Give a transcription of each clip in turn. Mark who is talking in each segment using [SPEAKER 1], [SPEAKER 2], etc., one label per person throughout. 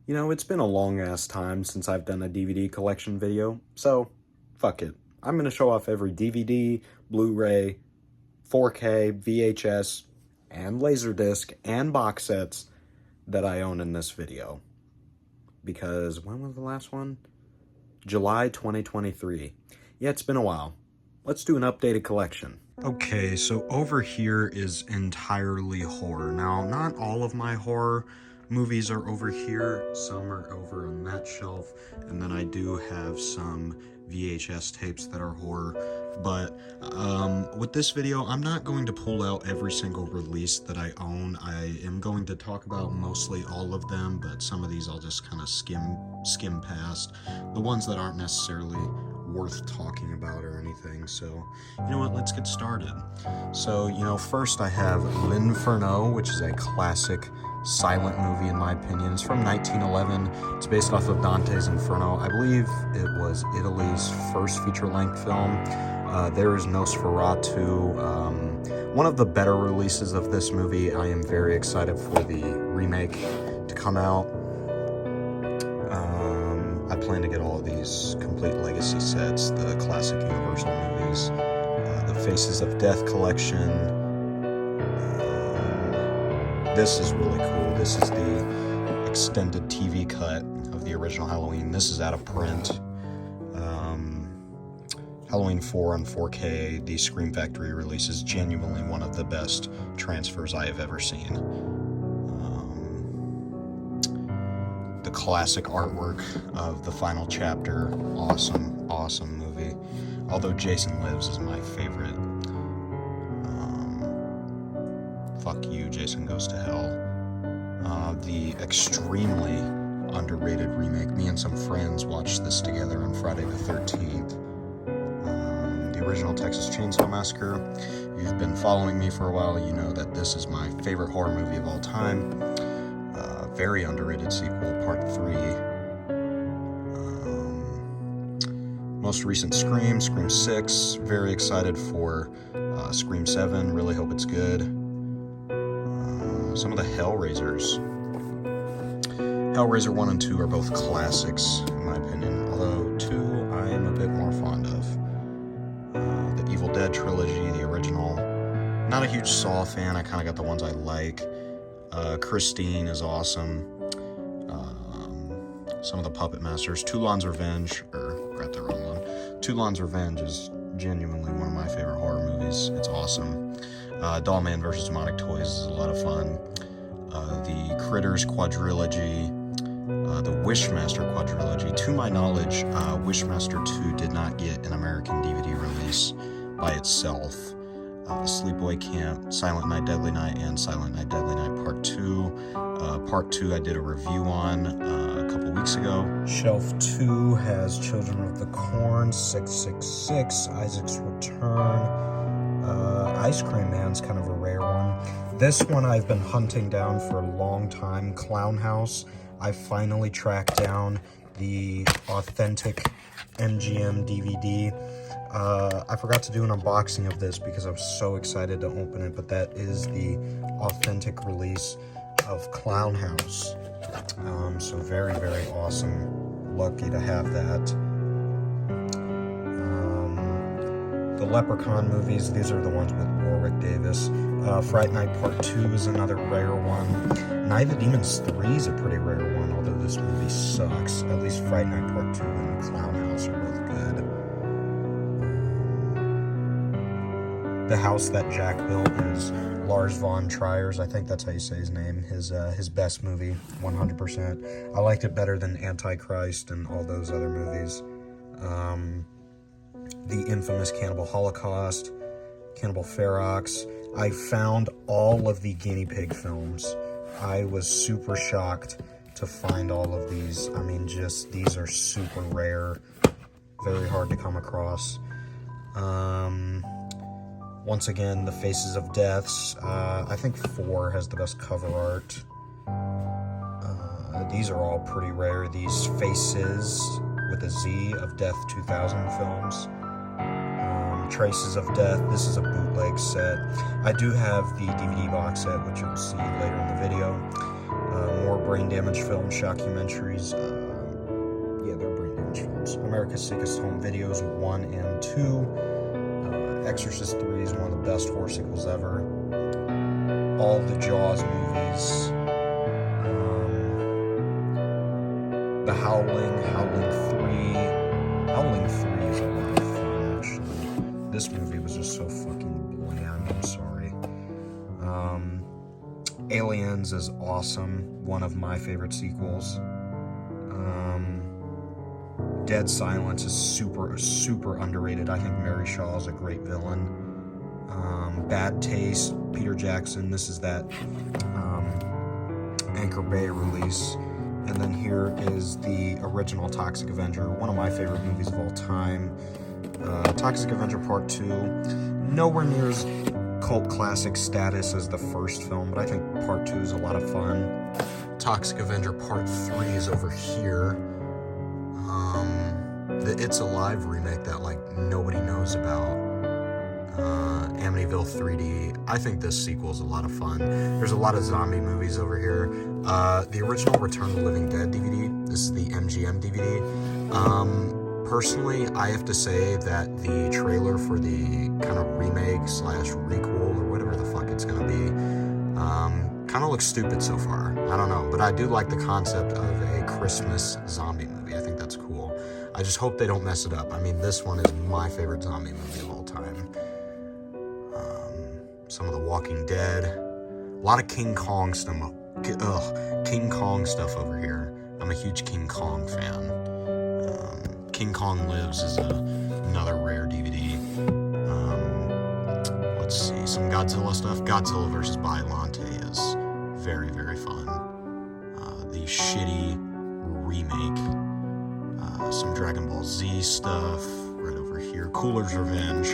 [SPEAKER 1] You know, it's been a long-ass time since I've done a DVD collection video, so fuck it. I'm gonna show off every DVD, Blu-ray, 4K, VHS, and Laserdisc, and box sets that I own in this video. Because, when was the last one? July 2023. Yeah, it's been a while. Let's do an updated collection. Okay, so over here is entirely horror. Now, not all of my horror movies are over here. Some are over on that shelf, and then I do have some VHS tapes that are horror. But with this video, I'm not going to pull out every single release that I own. I am going to talk about mostly all of them, but some of these I'll just kind of skim past. The ones that aren't necessarily worth talking about or anything. So, you know what, let's get started. So, you know, first I have L'Inferno, which is a classic silent movie in my opinion. It's from 1911. It's based off of Dante's Inferno. I believe it was Italy's first feature-length film. There is Nosferatu. One of the better releases of this movie. I am very excited for the remake to come out. I plan to get all of these complete legacy sets, the classic Universal movies, the Faces of Death collection. This is really cool. This is the extended TV cut of the original Halloween. This is out of print. Halloween 4 on 4K, the Scream Factory release, is genuinely one of the best transfers I have ever seen. The classic artwork of the final chapter, awesome movie. Although Jason Lives is my favorite. Fuck you, Jason Goes to Hell. The extremely underrated remake. Me and some friends watched this together on Friday the 13th. The original Texas Chainsaw Massacre. If you've been following me for a while, you know that this is my favorite horror movie of all time. Very underrated sequel, part 3. Most recent Scream 6. Very excited for Scream 7. Really hope it's good. Some of the Hellraisers. Hellraiser 1 and 2 are both classics, in my opinion, although 2 I am a bit more fond of. The Evil Dead trilogy, the original. Not a huge Saw fan, I kind of got the ones I like. Christine is awesome. Some of the Puppet Masters. Toulon's Revenge, got the wrong one. Toulon's Revenge is genuinely one of my favorite horror movies. It's awesome. Dollman vs. Demonic Toys is a lot of fun. The Critters quadrilogy. The Wishmaster quadrilogy. To my knowledge, Wishmaster 2 did not get an American DVD release by itself. Sleepaway Camp, Silent Night, Deadly Night, and Silent Night, Deadly Night Part 2. Part 2 I did a review on a couple weeks ago. Shelf 2 has Children of the Corn, 666, Isaac's Return. Ice Cream Man's kind of a rare one. This one I've been hunting down for a long time, Clown House. I finally tracked down the authentic MGM DVD. I forgot to do an unboxing of this because I was so excited to open it, but that is the authentic release of Clown House. So very, very awesome. Lucky to have that. The Leprechaun movies, these are the ones with Warwick Davis. Fright Night Part 2 is another rare one. Night of the Demons 3 is a pretty rare one, although this movie sucks. At least Fright Night Part 2 and Clown House are both good. The House That Jack Built is Lars von Trier's, I think that's how you say his name, his best movie, 100%. I liked it better than Antichrist and all those other movies. The infamous Cannibal Holocaust, Cannibal Ferox. I found all of the guinea pig films. I was super shocked to find all of these. I mean, just, these are super rare, very hard to come across. Once again, the Faces of Deaths. I think 4 has the best cover art. These are all pretty rare. These Faces with a Z of Death 2000 films. Traces of Death. This is a bootleg set. I do have the DVD box set, which you'll see later in the video. more brain damage films, shockumentaries. Yeah, they're brain damage films. America's Sickest Home Videos 1 and 2. Exorcist 3 is one of the best horror sequels ever. All the Jaws movies. The Howling, Howling 3. Howling 3 is a lot of fun, actually. This movie was just so fucking bland, I'm sorry. Aliens is awesome, one of my favorite sequels. Dead Silence is super underrated. I think Mary Shaw is a great villain. Bad Taste, Peter Jackson, this is that Anchor Bay release. And then here is the original Toxic Avenger, one of my favorite movies of all time. Toxic Avenger Part 2, nowhere near as cult classic status as the first film, but I think Part 2 is a lot of fun. Toxic Avenger Part 3 is over here. The It's Alive remake that like nobody knows about. Amityville 3D. I think this sequel is a lot of fun. There's a lot of zombie movies over here. The original Return of the Living Dead DVD. This is the MGM DVD. Personally, I have to say that the trailer for the kind of remake / requel or whatever the fuck it's gonna be, kind of looks stupid so far. I don't know, but I do like the concept of a Christmas zombie movie. I think that's cool. I just hope they don't mess it up. I mean, this one is my favorite zombie movie of all time. Some of The Walking Dead. A lot of King Kong stuff. King Kong stuff over here. I'm a huge King Kong fan. King Kong Lives is another rare DVD. Let's see, some Godzilla stuff. Godzilla vs. Biollante is very fun. The shitty remake. Some Dragon Ball Z stuff right over here. Cooler's Revenge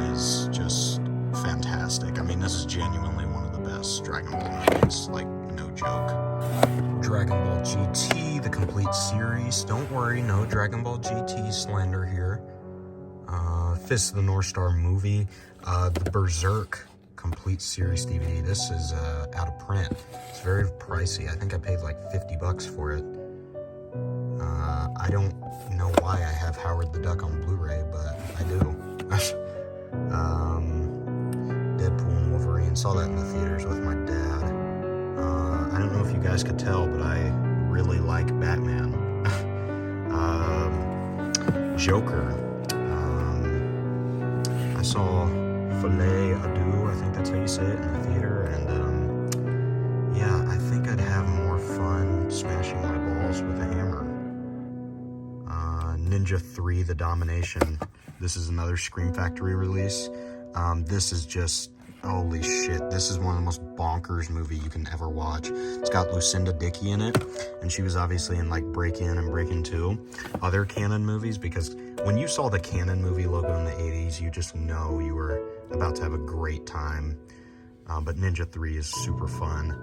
[SPEAKER 1] is just fantastic. I mean, this is genuinely one of the best Dragon Ball movies, like, no joke. Dragon Ball GT, the complete series. Don't worry, no Dragon Ball GT slander here. Fist of the North Star movie. The Berserk complete series DVD. This is out of print. It's very pricey. I think I paid like $50 for it. I don't know why I have Howard the Duck on Blu-ray, but I do. Deadpool and Wolverine. Saw that in the theaters with my dad. I don't know if you guys could tell, but I really like Batman. Joker. I saw Filet Adieu, I think that's how you say it, in the theater, and yeah, I think I'd have more fun smashing my balls with a hammer. Ninja 3, The Domination. This is another Scream Factory release. This is just, holy shit, this is one of the most bonkers movie you can ever watch. It's got Lucinda Dickey in it, and she was obviously in like Break-In and Break-In 2, other Canon movies, because when you saw the Canon movie logo in the 80s, you just know you were about to have a great time. But Ninja 3 is super fun.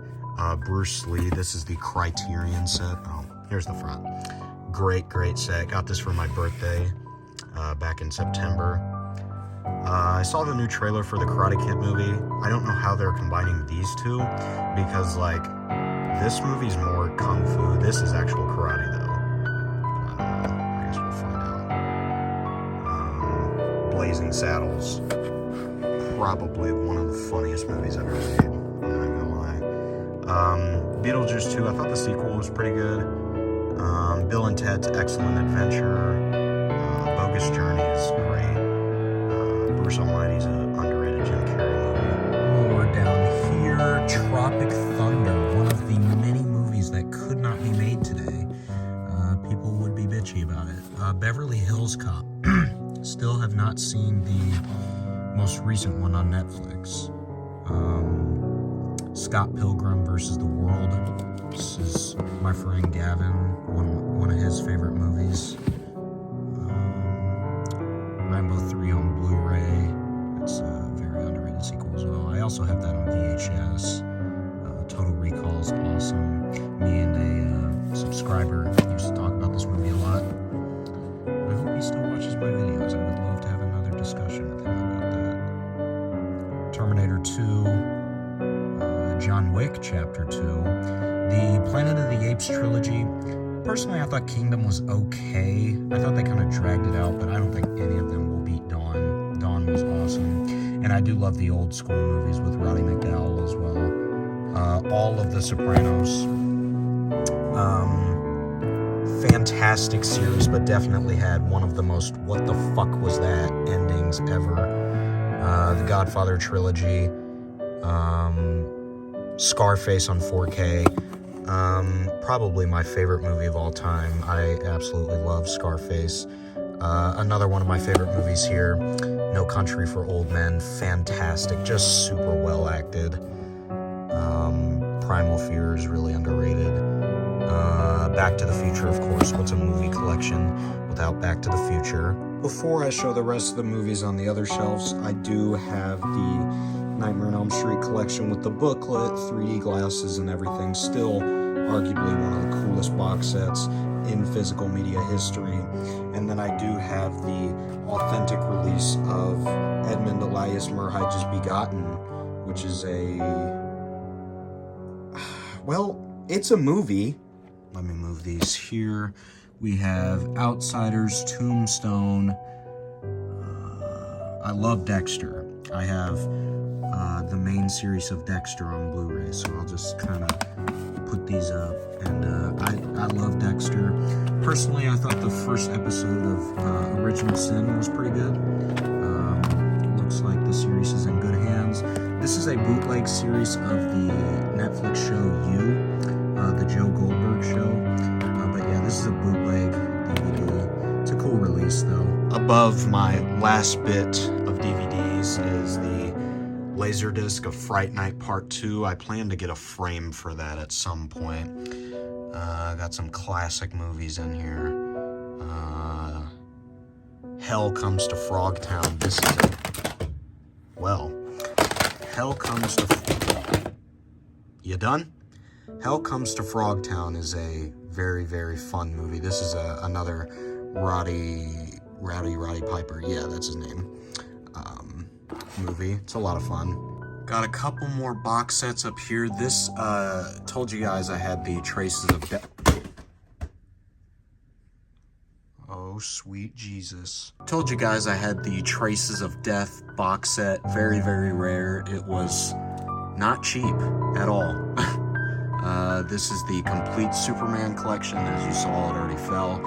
[SPEAKER 1] Bruce Lee, this is the Criterion set. Oh, here's the front. Great set. Got this for my birthday back in September. I saw the new trailer for the Karate Kid movie. I don't know how they're combining these two, because like this movie's more kung fu. This is actual karate though. I don't know. I guess we'll find out. Blazing Saddles. Probably one of the funniest movies I've ever made. I'm not even gonna lie. Beetlejuice 2. I thought the sequel was pretty good. Bill and Ted's Excellent Adventure. Bogus Journey is great. Bruce Almighty's an underrated Jim Carrey movie. More down here, Tropic Thunder, one of the many movies that could not be made today. People would be bitchy about it. Beverly Hills Cop. Still have not seen the most recent one on Netflix. Scott Pilgrim versus the World. This is my friend Gavin, one of his favorite movies. Rambo 3 on Blu-ray. It's a very underrated sequel as well. I also have that on VHS. Total Recall is awesome. Me and a subscriber used to talk about this movie a lot. I hope he still watches my videos. I would love to have another discussion with him about that. Terminator 2. John Wick Chapter 2. The Tapes trilogy. Personally, I thought Kingdom was okay. I thought they kind of dragged it out, but I don't think any of them will beat Dawn. Dawn was awesome. And I do love the old school movies with Roddy McDowall as well. All of The Sopranos. Fantastic series, but definitely had one of the most what the fuck was that endings ever. The Godfather trilogy, Scarface on 4K, probably my favorite movie of all time. I absolutely love Scarface. Another one of my favorite movies here, No Country for Old Men, fantastic, just super well acted. Primal Fear is really underrated. Back to the Future, of course. What's a movie collection without Back to the Future? Before I show the rest of the movies on the other shelves, I do have the Nightmare on Elm Street collection with the booklet, 3D glasses, and everything. Still arguably one of the coolest box sets in physical media history. And then I do have the authentic release of Edmund Elias Murhij's Begotten, which is well, it's a movie. Let me move these here. We have Outsiders, Tombstone. I love Dexter. I have the main series of Dexter on Blu-ray, so I'll just kind of put these up. And I love Dexter. Personally, I thought the first episode of Original Sin was pretty good. Looks like the series is in good hands. This is a bootleg series of the Netflix show You, the Joe Goldberg show. But yeah, this is a bootleg DVD. It's a cool release, though. Above my last bit of DVDs is the Laserdisc of Fright Night Part 2. I plan to get a frame for that at some point. Got some classic movies in here. Hell Comes to Frogtown. This is Hell Comes to... You done? Hell Comes to Frogtown is a very, very fun movie. This is another Roddy Piper. Yeah, that's his name. Movie. It's a lot of fun. Got a couple more box sets up here. This, told you guys I had the Traces of Death. Oh, sweet Jesus. Told you guys I had the Traces of Death box set. Very, very rare. It was not cheap at all. This is the complete Superman collection. As you saw, it already fell.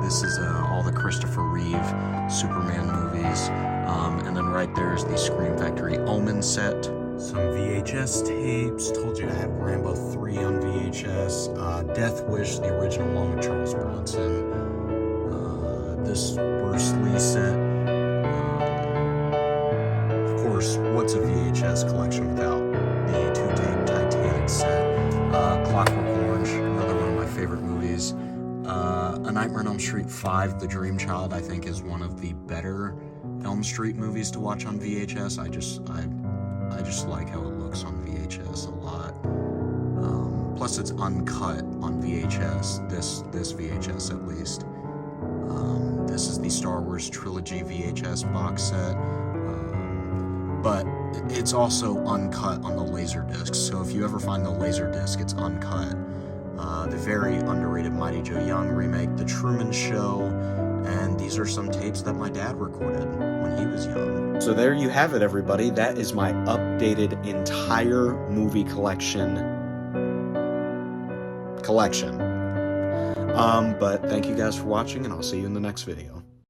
[SPEAKER 1] This is all the Christopher Reeve Superman movies. And then right there is the Scream Factory Omen set. Some VHS tapes. Told you I had Rambo 3 on VHS. Death Wish, the original one with Charles Bronson. This Bruce Lee set. Of course, what's a VHS collection without the 2-tape Titanic set? Clockwork Orange, another one of my favorite movies. A Nightmare on Elm Street 5, The Dream Child, I think is one of the better Elm Street movies to watch on VHS. I just like how it looks on VHS a lot. Plus it's uncut on VHS, this VHS at least. This is the Star Wars Trilogy VHS box set. But it's also uncut on the Laserdisc, so if you ever find the Laserdisc, it's uncut. The very underrated Mighty Joe Young remake, The Truman Show, and these are some tapes that my dad recorded when he was young. So there you have it, everybody. That is my updated entire movie collection. But thank you guys for watching, and I'll see you in the next video.